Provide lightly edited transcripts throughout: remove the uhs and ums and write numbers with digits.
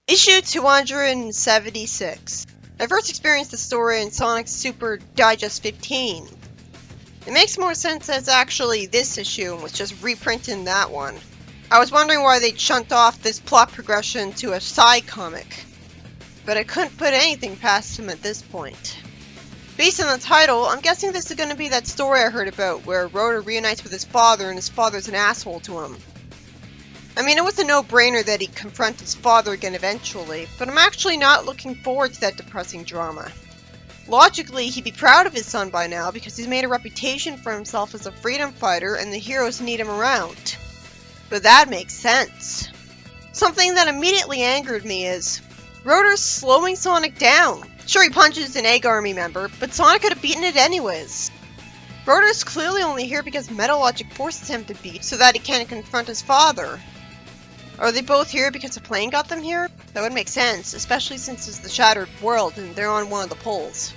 Issue 276. I first experienced the story in Sonic Super Digest 15. It makes more sense that it's actually this issue and was just reprinting that one. I was wondering why they chunked off this plot progression to a side comic, but I couldn't put anything past them at this point. Based on the title, I'm guessing this is going to be that story I heard about where Rotor reunites with his father and his father's an asshole to him. I mean, it was a no-brainer that he'd confront his father again eventually, but I'm actually not looking forward to that depressing drama. Logically, he'd be proud of his son by now because he's made a reputation for himself as a freedom fighter and the heroes need him around. But that makes sense. Something that immediately angered me is, Rotor's slowing Sonic down. Sure, he punches an Egg Army member, but Sonic could have beaten it anyways. Rotor's clearly only here because Metal Logic forces him to beat so that he can't confront his father. Are they both here because a plane got them here? That would make sense, especially since it's the Shattered World and they're on one of the poles.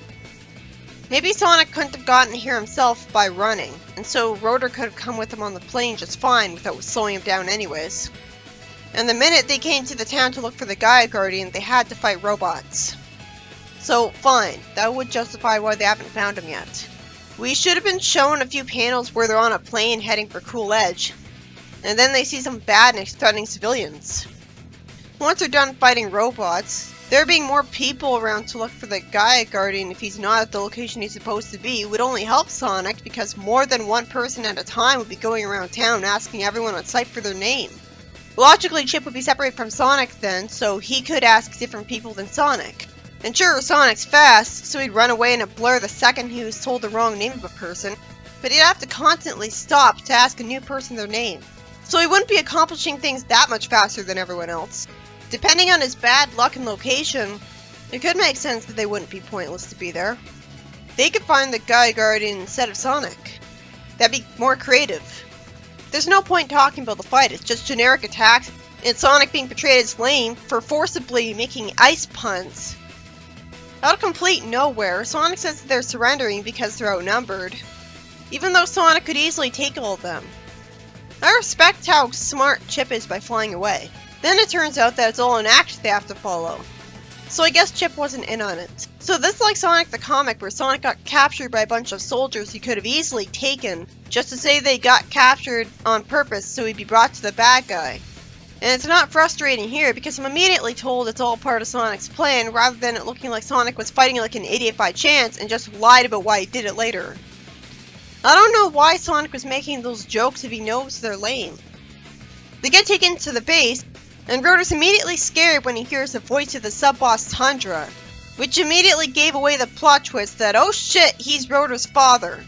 Maybe Sonic couldn't have gotten here himself by running, and so Rotor could have come with him on the plane just fine without slowing him down anyways. And the minute they came to the town to look for the Gaia Guardian, they had to fight robots. So, fine, that would justify why they haven't found him yet. We should have been shown a few panels where they're on a plane heading for Cool Edge, and then they see some badness threatening civilians. Once they're done fighting robots, there being more people around to look for the Gaia Guardian if he's not at the location he's supposed to be would only help Sonic because more than one person at a time would be going around town asking everyone on site for their name. Logically, Chip would be separated from Sonic then, so he could ask different people than Sonic. And sure, Sonic's fast, so he'd run away in a blur the second he was told the wrong name of a person, but he'd have to constantly stop to ask a new person their name. So he wouldn't be accomplishing things that much faster than everyone else. Depending on his bad luck and location, it could make sense that they wouldn't be pointless to be there. They could find the Gaia Guardian instead of Sonic. That'd be more creative. There's no point talking about the fight, it's just generic attacks, and Sonic being portrayed as lame for forcibly making ice puns. Out of complete nowhere, Sonic says that they're surrendering because they're outnumbered, even though Sonic could easily take all of them. I respect how smart Chip is by flying away. Then it turns out that it's all an act they have to follow. So I guess Chip wasn't in on it. So this is like Sonic the comic where Sonic got captured by a bunch of soldiers he could have easily taken just to say they got captured on purpose so he'd be brought to the bad guy. And it's not frustrating here because I'm immediately told it's all part of Sonic's plan rather than it looking like Sonic was fighting like an idiot by chance and just lied about why he did it later. I don't know why Sonic was making those jokes if he knows they're lame. They get taken to the base, and Rotor's immediately scared when he hears the voice of the sub-boss Tundra, which immediately gave away the plot twist that, oh shit, he's Rotor's father.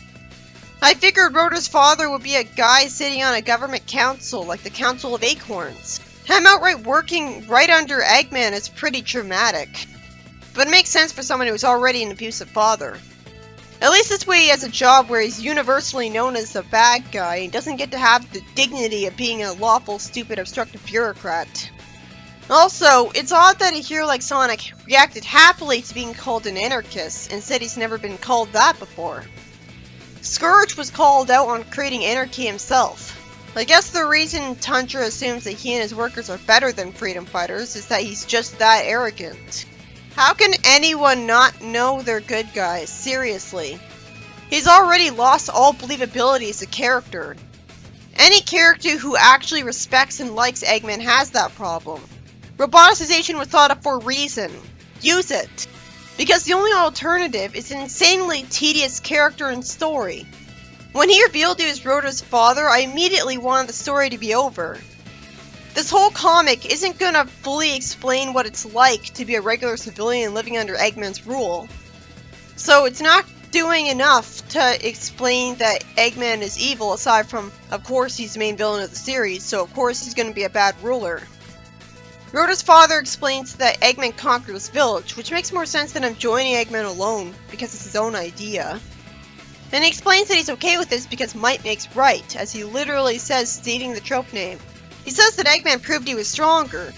I figured Rotor's father would be a guy sitting on a government council like the Council of Acorns. Him outright working right under Eggman is pretty traumatic, but it makes sense for someone who's already an abusive father. At least this way he has a job where he's universally known as the bad guy and doesn't get to have the dignity of being a lawful, stupid, obstructive bureaucrat. Also, it's odd that a hero like Sonic reacted happily to being called an anarchist and said he's never been called that before. Scourge was called out on creating anarchy himself. I guess the reason Tundra assumes that he and his workers are better than freedom fighters is that he's just that arrogant. How can anyone not know they're good guys? Seriously. He's already lost all believability as a character. Any character who actually respects and likes Eggman has that problem. Roboticization was thought up for a reason. Use it. Because the only alternative is an insanely tedious character and story. When he revealed he was Rotor's father, I immediately wanted the story to be over. This whole comic isn't gonna fully explain what it's like to be a regular civilian living under Eggman's rule. So it's not doing enough to explain that Eggman is evil aside from, of course, he's the main villain of the series, so of course he's gonna be a bad ruler. Rotor's father explains that Eggman conquered this village, which makes more sense than him joining Eggman alone because it's his own idea. And he explains that he's okay with this because might makes right, as he literally says stating the trope name. He says that Eggman proved he was stronger,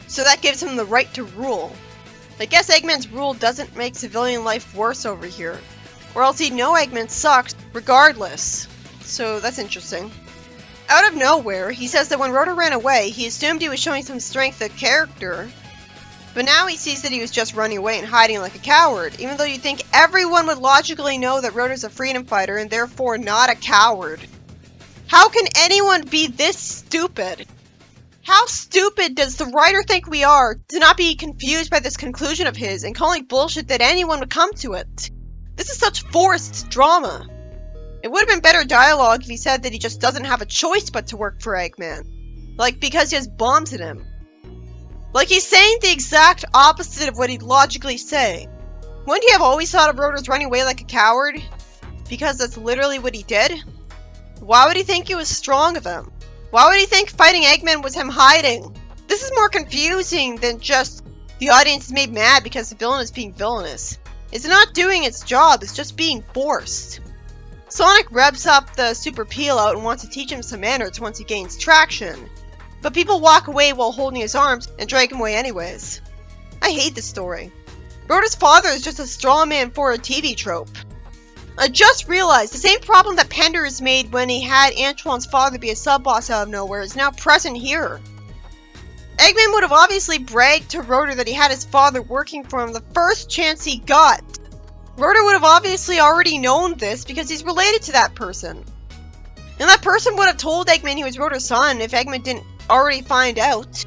so that gives him the right to rule. I guess Eggman's rule doesn't make civilian life worse over here, or else he'd know Eggman sucks regardless. So that's interesting. Out of nowhere, he says that when Rotor ran away, he assumed he was showing some strength of character, But now he sees that he was just running away and hiding like a coward, even though you think everyone would logically know that Rotor's a freedom fighter and therefore not a coward. How can anyone be this stupid? How stupid does the writer think we are to not be confused by this conclusion of his and calling bullshit that anyone would come to it? This is such forced drama. It would have been better dialogue if he said that he just doesn't have a choice but to work for Eggman. Like, because he has bombs in him. Like, he's saying the exact opposite of what he'd logically say. Wouldn't he have always thought of Rotor's running away like a coward? Because that's literally what he did? Why would he think he was strong of him? Why would he think fighting Eggman was him hiding? This is more confusing than just the audience is made mad because the villain is being villainous. It's not doing its job, it's just being forced. Sonic revs up the super peel out and wants to teach him some manners once he gains traction. But people walk away while holding his arms and drag him away anyways. I hate this story. Rotor's father is just a straw man for a TV trope. I just realized the same problem that Penders made when he had Antoine's father be a sub-boss out of nowhere is now present here. Eggman would have obviously bragged to Rotor that he had his father working for him the first chance he got. Rotor would have obviously already known this because he's related to that person. And that person would have told Eggman he was Rotor's son if Eggman didn't already find out.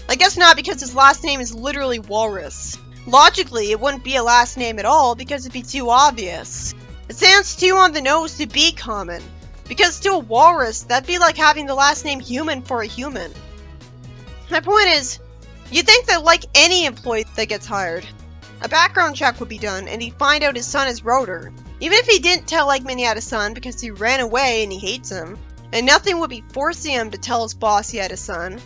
I guess not, because his last name is literally Walrus. Logically, it wouldn't be a last name at all because it'd be too obvious. It sounds too on the nose to be common. Because to a walrus, that'd be like having the last name Human for a human. My point is, you'd think that like any employee that gets hired, a background check would be done and he'd find out his son is Rotor. Even if he didn't tell Eggman he had a son because he ran away and he hates him, and nothing would be forcing him to tell his boss he had a son.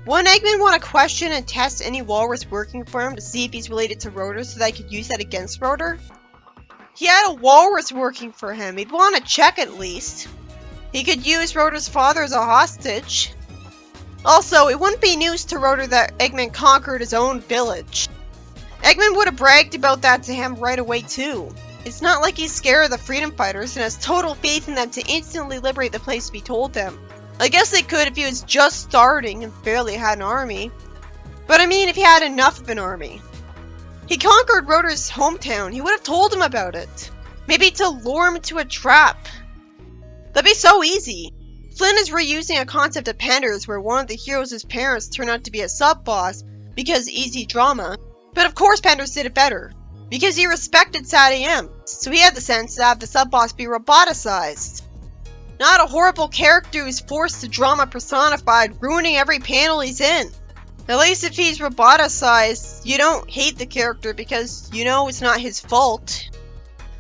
Wouldn't Eggman want to question and test any walrus working for him to see if he's related to Rotor so that he could use that against Rotor? He had a walrus working for him. He'd want to check at least. He could use Rotor's father as a hostage. Also, it wouldn't be news to Rotor that Eggman conquered his own village. Eggman would have bragged about that to him right away too. It's not like he's scared of the freedom fighters and has total faith in them to instantly liberate the place if he told them. I guess they could if he was just starting and barely had an army. But I mean if he had enough of an army. He conquered Rotor's hometown. He would have told him about it. Maybe to lure him into a trap. That'd be so easy. Flynn is reusing a concept of Penders where one of the heroes' parents turned out to be a sub-boss because easy drama. But of course Penders did it better. Because he respected SatAM, so he had the sense to have the sub-boss be roboticized. Not a horrible character who's forced to drama personified, ruining every panel he's in. At least if he's roboticized, you don't hate the character because you know it's not his fault.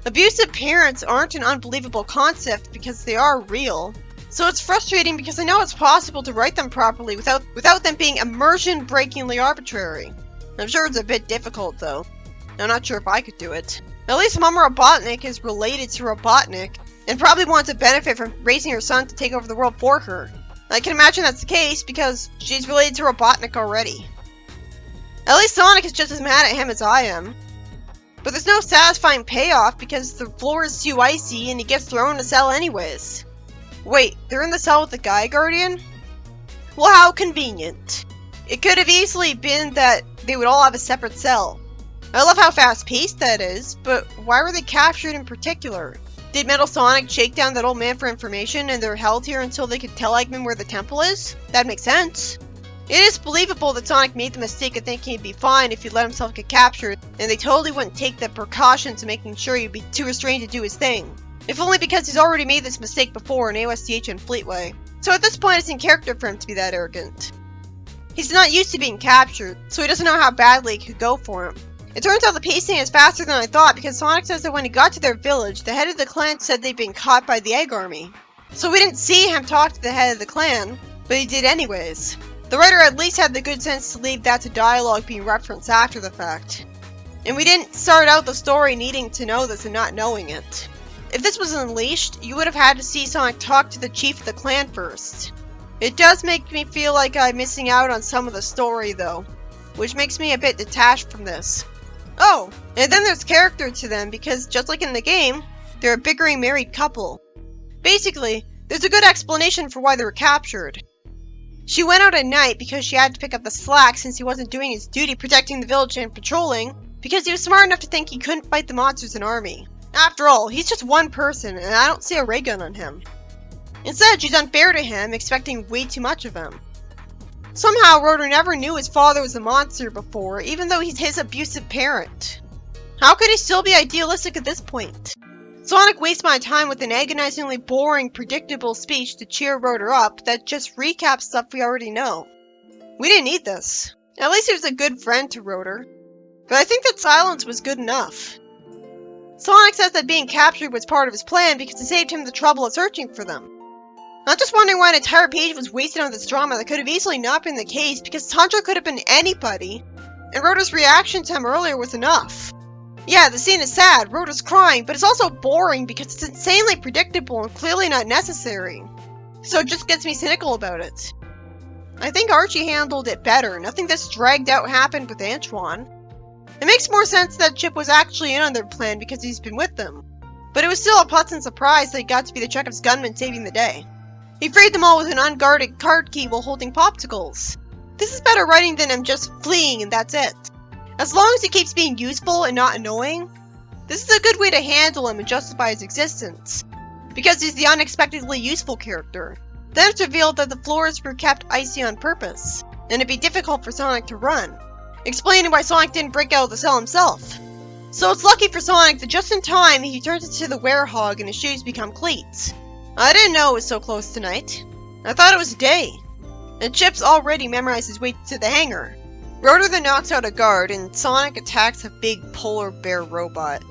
Abusive parents aren't an unbelievable concept because they are real. So it's frustrating because I know it's possible to write them properly without them being immersion-breakingly arbitrary. I'm sure it's a bit difficult though. I'm not sure if I could do it. At least Mama Robotnik is related to Robotnik, and probably wants to benefit from raising her son to take over the world for her. I can imagine that's the case because she's related to Robotnik already. At least Sonic is just as mad at him as I am. But there's no satisfying payoff because the floor is too icy and he gets thrown in a cell anyways. Wait, they're in the cell with the Guy Guardian? Well, how convenient. It could have easily been that they would all have a separate cell. I love how fast-paced that is, but why were they captured in particular? Did Metal Sonic shake down that old man for information and they're held here until they could tell Eggman where the temple is? That makes sense. It is believable that Sonic made the mistake of thinking he'd be fine if he let himself get captured, and they totally wouldn't take the precautions of making sure he'd be too restrained to do his thing. If only because he's already made this mistake before in AOSTH and Fleetway. So at this point it's in character for him to be that arrogant. He's not used to being captured, so he doesn't know how badly it could go for him. It turns out the pacing is faster than I thought because Sonic says that when he got to their village, the head of the clan said they'd been caught by the Egg Army. So we didn't see him talk to the head of the clan, but he did anyways. The writer at least had the good sense to leave that to dialogue being referenced after the fact. And we didn't start out the story needing to know this and not knowing it. If this was Unleashed, you would have had to see Sonic talk to the chief of the clan first. It does make me feel like I'm missing out on some of the story though, which makes me a bit detached from this. Oh, and then there's character to them because just like in the game, they're a bickering married couple. Basically, there's a good explanation for why they were captured. She went out at night because she had to pick up the slack since he wasn't doing his duty protecting the village and patrolling, because he was smart enough to think he couldn't fight the monsters in army. After all, he's just one person, and I don't see a ray gun on him. Instead, she's unfair to him, expecting way too much of him. Somehow, Rotor never knew his father was a monster before, even though he's his abusive parent. How could he still be idealistic at this point? Sonic wastes my time with an agonizingly boring, predictable speech to cheer Rotor up that just recaps stuff we already know. We didn't need this. At least he was a good friend to Rotor. But I think that silence was good enough. Sonic says that being captured was part of his plan because it saved him the trouble of searching for them. I'm just wondering why an entire page was wasted on this drama that could have easily not been the case, because Tundra could have been anybody, and Rotor's reaction to him earlier was enough. Yeah, the scene is sad, Rotor's crying, but it's also boring because it's insanely predictable and clearly not necessary. So it just gets me cynical about it. I think Archie handled it better. Nothing that's dragged out happened with Antoine. It makes more sense that Chip was actually in on their plan because he's been with them. But it was still a pleasant surprise that he got to be the Chekhov's gunman saving the day. He freed them all with an unguarded card key while holding popsicles. This is better writing than him just fleeing and that's it. As long as he keeps being useful and not annoying, this is a good way to handle him and justify his existence. Because he's the unexpectedly useful character. Then it's revealed that the floors were kept icy on purpose, and it'd be difficult for Sonic to run, explaining why Sonic didn't break out of the cell himself. So it's lucky for Sonic that just in time he turns into the werehog and his shoes become cleats. I didn't know it was so close tonight. I thought it was day. And Chip's already memorized his way to the hangar. Rotor then knocks out a guard, and Sonic attacks a big polar bear robot.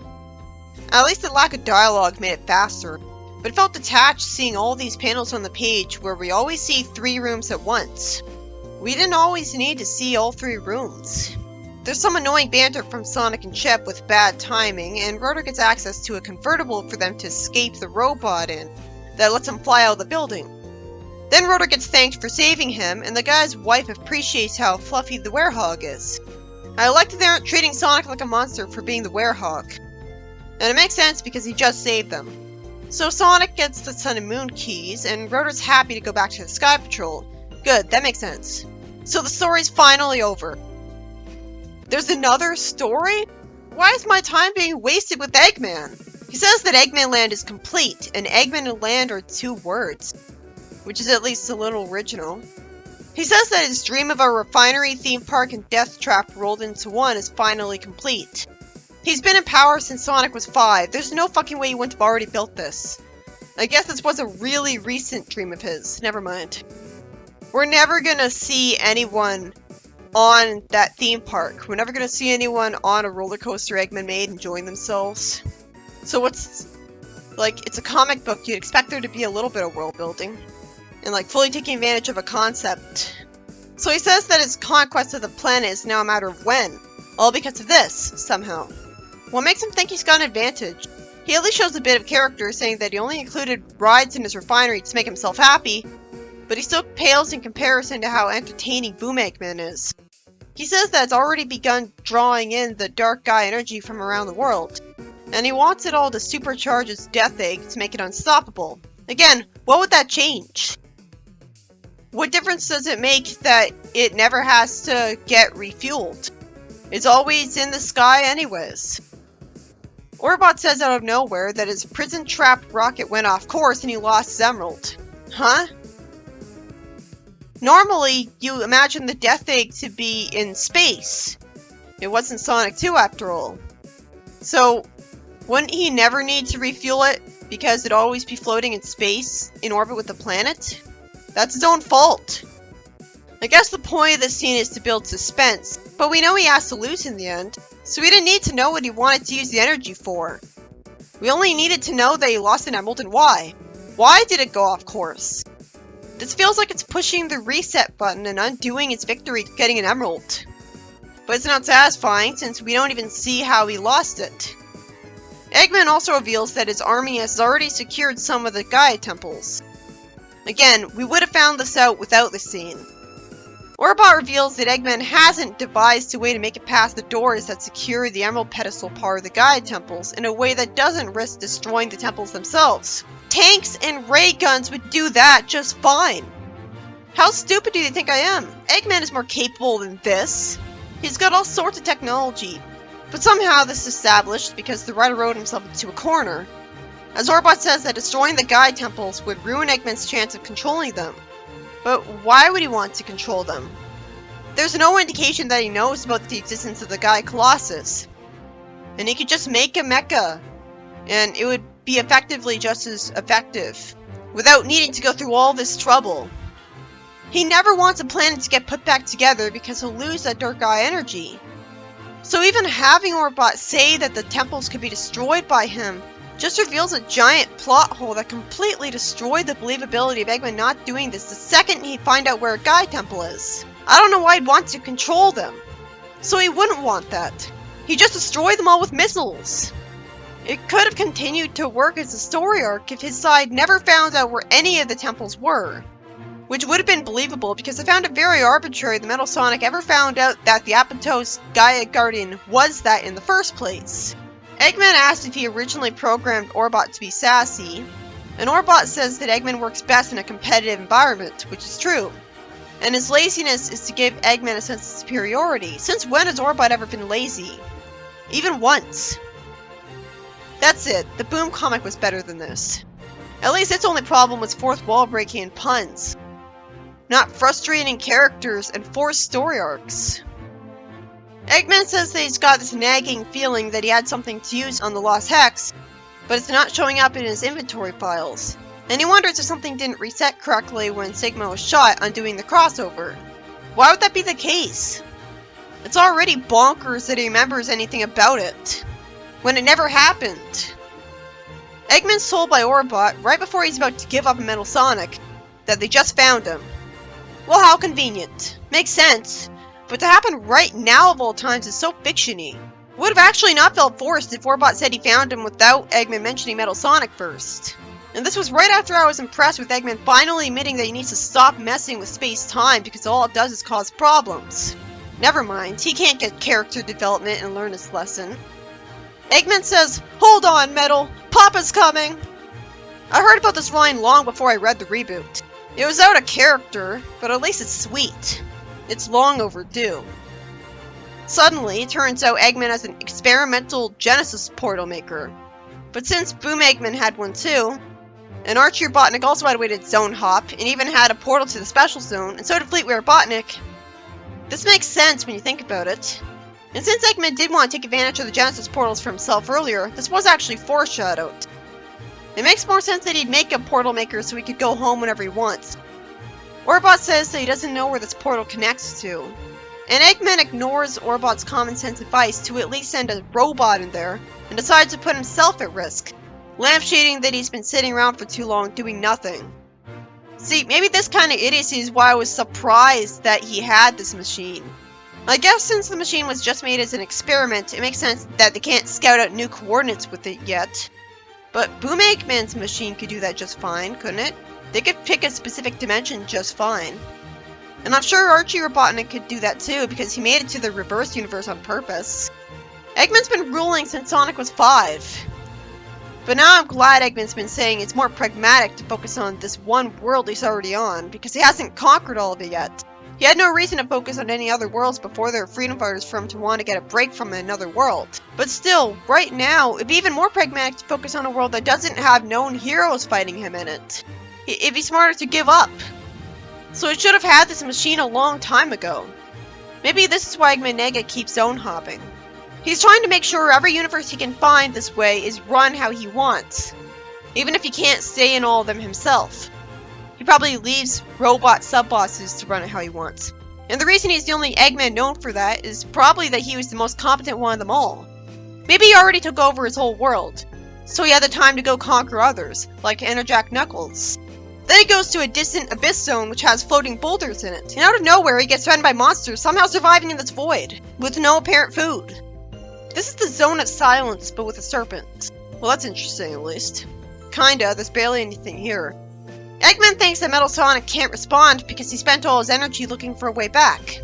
At least the lack of dialogue made it faster, but it felt detached seeing all these panels on the page where we always see 3 rooms at once. We didn't always need to see all 3 rooms. There's some annoying banter from Sonic and Chip with bad timing, and Rotor gets access to a convertible for them to escape the robot in that lets him fly out of the building. Then Rotor gets thanked for saving him, and the guy's wife appreciates how fluffy the werehog is. I like that they aren't treating Sonic like a monster for being the werehog. And it makes sense because he just saved them. So Sonic gets the Sun and Moon keys, and Rotor's happy to go back to the Sky Patrol. Good, that makes sense. So the story's finally over. There's another story? Why is my time being wasted with Eggman? He says that Eggman Land is complete, and Eggman and Land are 2 words. Which is at least a little original. He says that his dream of a refinery, theme park, and death trap rolled into one is finally complete. He's been in power since Sonic was 5. There's no fucking way he wouldn't have already built this. I guess this was a really recent dream of his. Never mind. We're never gonna see anyone on that theme park. We're never gonna see anyone on a roller coaster Eggman made enjoying themselves. So what's... like, it's a comic book, you'd expect there to be a little bit of world building. And like fully taking advantage of a concept. So he says that his conquest of the planet is now a matter of when. All because of this, somehow. What makes him think he's got an advantage? He at least shows a bit of character, saying that he only included rides in his refinery to make himself happy, but he still pales in comparison to how entertaining Boom Eggman is. He says that it's already begun drawing in the dark guy energy from around the world, and he wants it all to supercharge his death egg to make it unstoppable. Again, what would that change? What difference does it make that it never has to get refueled? It's always in the sky anyways. Orbot says out of nowhere that his prison trap rocket went off course and he lost his emerald. Huh? Normally, you imagine the death egg to be in space. It wasn't Sonic 2 after all. So, wouldn't he never need to refuel it because it'd always be floating in space in orbit with the planet? That's his own fault. I guess the point of this scene is to build suspense, but we know he has to lose in the end, so we didn't need to know what he wanted to use the energy for. We only needed to know that he lost an emerald and why. Why did it go off course? This feels like it's pushing the reset button and undoing its victory getting an emerald. But it's not satisfying since we don't even see how he lost it. Eggman also reveals that his army has already secured some of the Gaia temples. Again, we would have found this out without this scene. Orbot reveals that Eggman hasn't devised a way to make it past the doors that secure the Emerald Pedestal part of the Gaia temples in a way that doesn't risk destroying the temples themselves. Tanks and ray guns would do that just fine. How stupid do you think I am? Eggman is more capable than this. He's got all sorts of technology. But somehow this is established because the writer wrote himself into a corner. As Orbot says that destroying the Gaia temples would ruin Eggman's chance of controlling them. But why would he want to control them? There's no indication that he knows about the existence of the Gaia Colossus. And he could just make a mecha, and it would be effectively just as effective, without needing to go through all this trouble. He never wants a planet to get put back together because he'll lose that dark Gaia energy. So even having Orbot say that the temples could be destroyed by him just reveals a giant plot hole that completely destroyed the believability of Eggman not doing this the second he'd find out where a Gaia temple is. I don't know why he'd want to control them. So he wouldn't want that. He'd just destroy them all with missiles. It could have continued to work as a story arc if his side never found out where any of the temples were. Which would have been believable because I found it very arbitrary that Metal Sonic ever found out that the Apatow Gaia Guardian was that in the first place. Eggman asked if he originally programmed Orbot to be sassy, and Orbot says that Eggman works best in a competitive environment, which is true. And his laziness is to give Eggman a sense of superiority. Since when has Orbot ever been lazy? Even once. That's it, the Boom comic was better than this. At least its only problem was fourth wall breaking and puns. Not frustrating characters and forced story arcs. Eggman says that he's got this nagging feeling that he had something to use on the Lost Hex, but it's not showing up in his inventory files. And he wonders if something didn't reset correctly when Sigma was shot undoing the crossover. Why would that be the case? It's already bonkers that he remembers anything about it, when it never happened. Eggman's told by Orbot, right before he's about to give up on Metal Sonic, that they just found him. Well, how convenient. Makes sense, but to happen right now of all times is so fiction-y. Would have actually not felt forced if Orbot said he found him without Eggman mentioning Metal Sonic first. And this was right after I was impressed with Eggman finally admitting that he needs to stop messing with space-time because all it does is cause problems. Never mind, he can't get character development and learn his lesson. Eggman says, "Hold on, Metal, Papa's coming!" I heard about this line long before I read the reboot. It was out of character, but at least it's sweet. It's long overdue. Suddenly, it turns out Eggman has an experimental Genesis portal maker. But since Boom Eggman had one too, and Archie Robotnik also had a way to zone hop, and even had a portal to the special zone, and so did Fleetway Robotnik, this makes sense when you think about it. And since Eggman did want to take advantage of the Genesis portals for himself earlier, this was actually foreshadowed. It makes more sense that he'd make a portal maker so he could go home whenever he wants. Orbot says that he doesn't know where this portal connects to. And Eggman ignores Orbot's common sense advice to at least send a robot in there, and decides to put himself at risk, lampshading that he's been sitting around for too long doing nothing. See, maybe this kind of idiocy is why I was surprised that he had this machine. I guess since the machine was just made as an experiment, it makes sense that they can't scout out new coordinates with it yet. But Boom Eggman's machine could do that just fine, couldn't it? They could pick a specific dimension just fine. And I'm sure Archie Robotnik could do that too, because he made it to the reverse universe on purpose. Eggman's been ruling since Sonic was 5. But now I'm glad Eggman's been saying it's more pragmatic to focus on this one world he's already on, because he hasn't conquered all of it yet. He had no reason to focus on any other worlds before there were freedom fighters for him to want to get a break from another world. But still, right now, it'd be even more pragmatic to focus on a world that doesn't have known heroes fighting him in it. It'd be smarter to give up. So it should have had this machine a long time ago. Maybe this is why Eggman Nega keeps zone hopping. He's trying to make sure every universe he can find this way is run how he wants, even if he can't stay in all of them himself. He probably leaves robot sub-bosses to run it how he wants. And the reason he's the only Eggman known for that is probably that he was the most competent one of them all. Maybe he already took over his whole world, so he had the time to go conquer others, like Enerjack Knuckles. Then he goes to a distant abyss zone which has floating boulders in it, and out of nowhere he gets threatened by monsters, somehow surviving in this void, with no apparent food. This is the Zone of Silence, but with a serpent. Well, that's interesting at least. Kinda, there's barely anything here. Eggman thinks that Metal Sonic can't respond because he spent all his energy looking for a way back.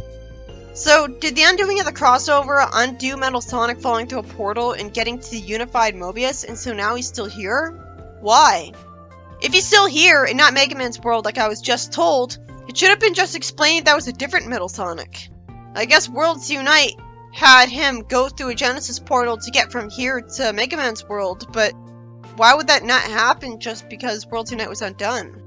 So, did the undoing of the crossover undo Metal Sonic falling through a portal and getting to the unified Mobius, and so now he's still here? Why? If he's still here, and not Mega Man's world like I was just told, It should have been just explained that was a different Metal Sonic. I guess Worlds Unite had him go through a Genesis portal to get from here to Mega Man's world, but why would that not happen just because Worlds Unite was undone?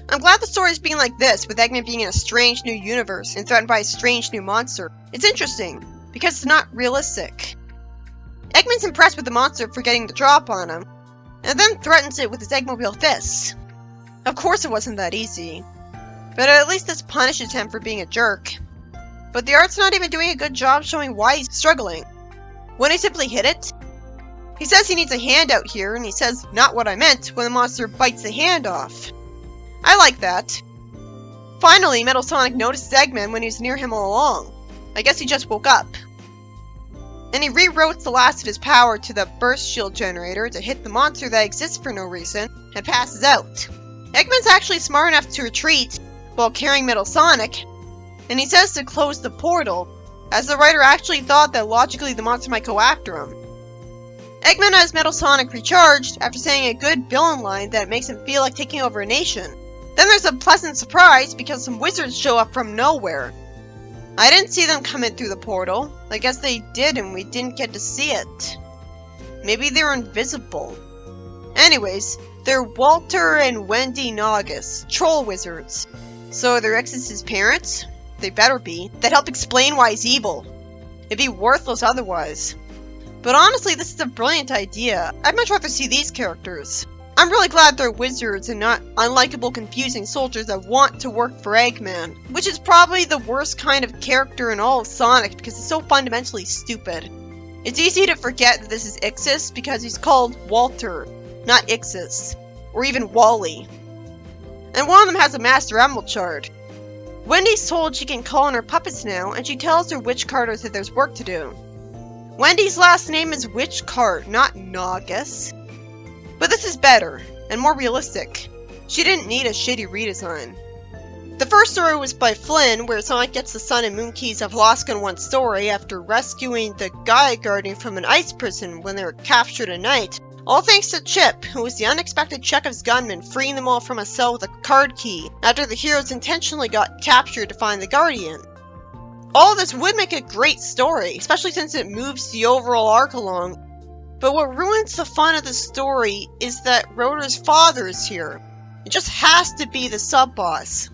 I'm glad the story is being like this, with Eggman being in a strange new universe and threatened by a strange new monster. It's interesting, because it's not realistic. Eggman's impressed with the monster for getting the drop on him, and then threatens it with his Eggmobile fists. Of course it wasn't that easy, but at least this punishes him for being a jerk. But the art's not even doing a good job showing why he's struggling. Wouldn't he simply hit it? He says he needs a hand out here, and he says, "Not what I meant," when the monster bites the hand off. I like that. Finally, Metal Sonic notices Eggman when he was near him all along. I guess he just woke up. And he rewrote the last of his power to the burst shield generator to hit the monster that exists for no reason, and passes out. Eggman's actually smart enough to retreat while carrying Metal Sonic, and he says to close the portal, as the writer actually thought that logically the monster might go after him. Eggman has Metal Sonic recharged after saying a good villain line that makes him feel like taking over a nation. Then there's a pleasant surprise because some wizards show up from nowhere. I didn't see them come in through the portal. I guess they did and we didn't get to see it. Maybe they're invisible. Anyways, they're Walter and Wendy Naugus, troll wizards. So they're X's parents? They better be. That help explain why he's evil. It'd be worthless otherwise. But honestly, this is a brilliant idea. I'd much rather see these characters. I'm really glad they're wizards and not unlikable, confusing soldiers that want to work for Eggman, which is probably the worst kind of character in all of Sonic because it's so fundamentally stupid. It's easy to forget that this is Ixis because he's called Walter, not Ixis, or even Wally. And one of them has a Master Emerald Shard. Wendy's told she can call on her puppets now, and she tells her witch carters that there's work to do. Wendy's last name is Witchcart, not Naugus. But this is better, and more realistic. She didn't need a shitty redesign. The first story was by Flynn, where Sonic gets the Sun and Moon keys of Lost Gun 1 story after rescuing the Gaia Guardian from an ice prison when they were captured at night. All thanks to Chip, who was the unexpected Chekhov's gunman freeing them all from a cell with a card key after the heroes intentionally got captured to find the Guardian. All of this would make a great story, especially since it moves the overall arc along. But what ruins the fun of the story is that Rotor's father is here. It just has to be the sub-boss.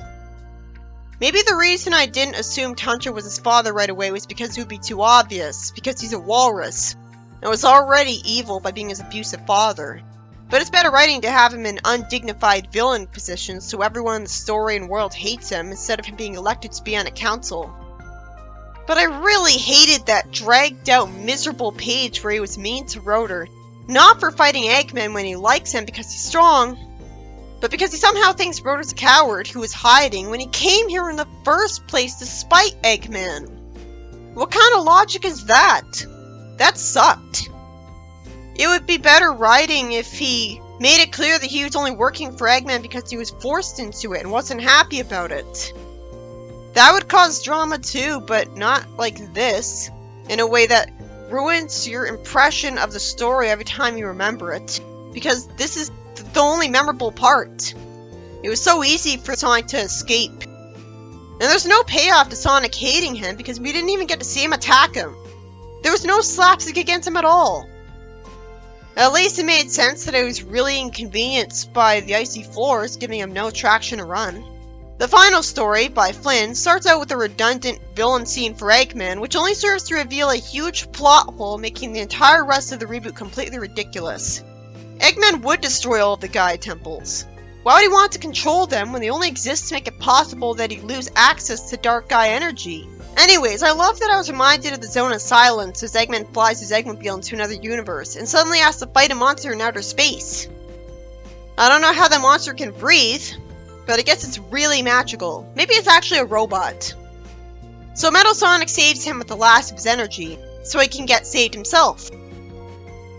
Maybe the reason I didn't assume Tantra was his father right away was because it would be too obvious, because he's a walrus, and was already evil by being his abusive father. But it's better writing to have him in undignified villain positions so everyone in the story and world hates him instead of him being elected to be on a council. But I really hated that dragged out miserable page where he was mean to Rotor, not for fighting Eggman when he likes him because he's strong, but because he somehow thinks Rotor's a coward who was hiding when he came here in the first place to spite Eggman. What kind of logic is that? That sucked. It would be better writing if he made it clear that he was only working for Eggman because he was forced into it and wasn't happy about it. That would cause drama too, but not like this, in a way that ruins your impression of the story every time you remember it, because this is the only memorable part. It was so easy for Sonic to escape. And there's no payoff to Sonic hating him because we didn't even get to see him attack him. There was no slapstick against him at all. At least it made sense that I was really inconvenienced by the icy floors, giving him no traction to run. The final story, by Flynn, starts out with a redundant villain scene for Eggman, which only serves to reveal a huge plot hole, making the entire rest of the reboot completely ridiculous. Eggman would destroy all of the Gaia temples. Why would he want to control them when they only exist to make it possible that he'd lose access to dark Gaia energy? Anyways, I love that I was reminded of the Zone of Silence as Eggman flies his Eggmobile into another universe, and suddenly has to fight a monster in outer space. I don't know how that monster can breathe, but I guess it's really magical. Maybe it's actually a robot. So Metal Sonic saves him with the last of his energy, so he can get saved himself.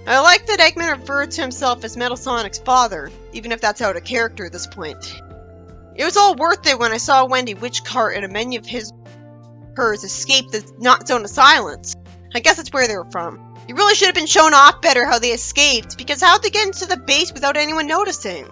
I like that Eggman referred to himself as Metal Sonic's father, even if that's out of character at this point. It was all worth it when I saw Wendy Witchcart and a many of hers escape the not Zone of Silence. I guess that's where they were from. It really should have been shown off better how they escaped, because how'd they get into the base without anyone noticing?